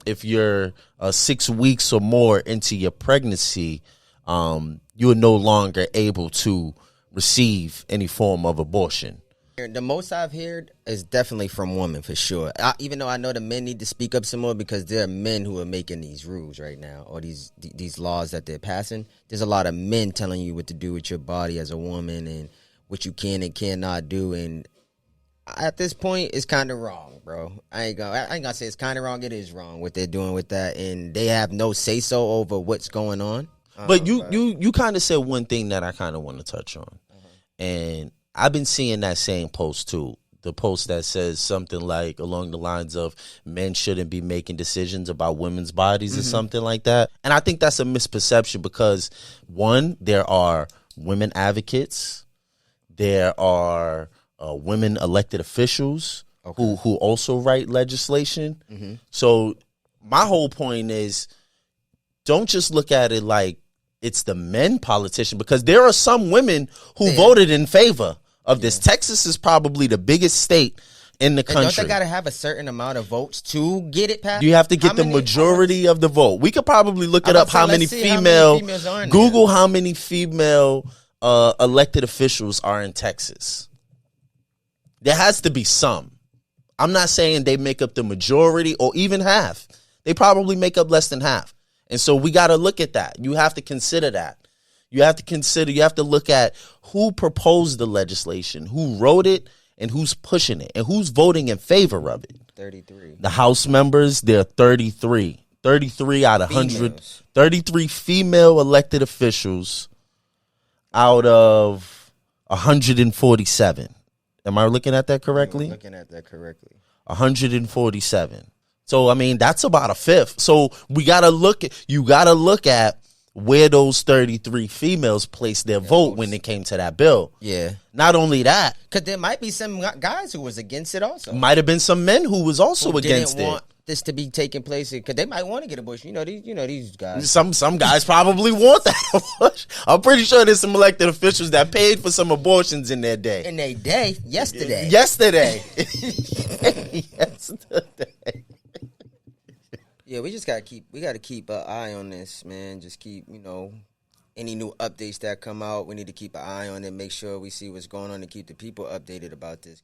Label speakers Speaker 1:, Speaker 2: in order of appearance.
Speaker 1: if you're 6 weeks or more into your pregnancy, you are no longer able to receive any form of abortion.
Speaker 2: The most I've heard is definitely from women, for sure. Even though I know the men need to speak up some more, because there are men who are making these rules right now, or these laws that they're passing. There's a lot of men telling you what to do with your body as a woman and what you can and cannot do. And at this point, it's kind of wrong, bro. I ain't gonna say it's kind of wrong. It is wrong what they're doing with that, and they have no say so over what's going on.
Speaker 1: But you kind of said one thing that I kind of want to touch on, and I've been seeing that same post too. The post that says something like along the lines of men shouldn't be making decisions about women's bodies or something like that. And I think that's a misperception because, one, there are women advocates. There are women elected officials who also write legislation. So my whole point is, don't just look at it like it's the men politician, because there are some women who voted in favor of this. Texas is probably the biggest state in the country.
Speaker 2: Don't they got to have a certain amount of votes to get it passed?
Speaker 1: You have to get the majority of the vote. We could probably look it up how many females are in Google there. How many female elected officials are in Texas. There has to be some. I'm not saying they make up the majority or even half. They probably make up less than half. And so we got to look at that. You have to consider that. You have to look at who proposed the legislation, who wrote it, and who's pushing it, and who's voting in favor of it.
Speaker 2: 33.
Speaker 1: The House members, they're 33. 33 out of 100. 33 female elected officials out of 147. Am I looking at that correctly?
Speaker 2: I'm looking at that correctly.
Speaker 1: 147. So, I mean, that's about a fifth. So you got to look at where those 33 females placed their vote when it came to that bill.
Speaker 2: Yeah.
Speaker 1: Not only that.
Speaker 2: Because there might be some guys who was against it also.
Speaker 1: Might have been some men who was also against
Speaker 2: didn't
Speaker 1: it.
Speaker 2: Want this to be taking place, because they might want to get abortion. These guys.
Speaker 1: Some guys probably want that abortion. I'm pretty sure there's some elected officials that paid for some abortions in their day.
Speaker 2: Yesterday.
Speaker 1: Yesterday.
Speaker 2: Yeah, we just gotta keep an eye on this, man. Just keep, any new updates that come out, we need to keep an eye on it, make sure we see what's going on, and keep the people updated about this.